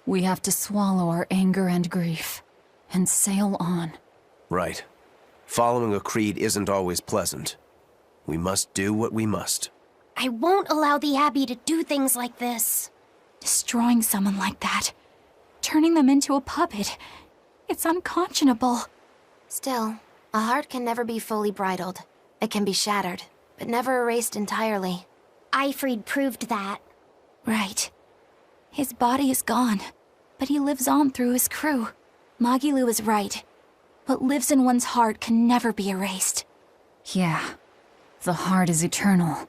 We have to swallow our anger and grief, and sail on. Right. Following a creed isn't always pleasant. We must do what we must. I won't allow the Abbey to do things like this. Destroying someone like that. Turning them into a puppet. It's unconscionable. Still, a heart can never be fully bridled. It can be shattered, but never erased entirely. Ifreed proved that. Right. His body is gone, but he lives on through his crew. Magilu is right. What lives in one's heart can never be erased. Yeah. The heart is eternal.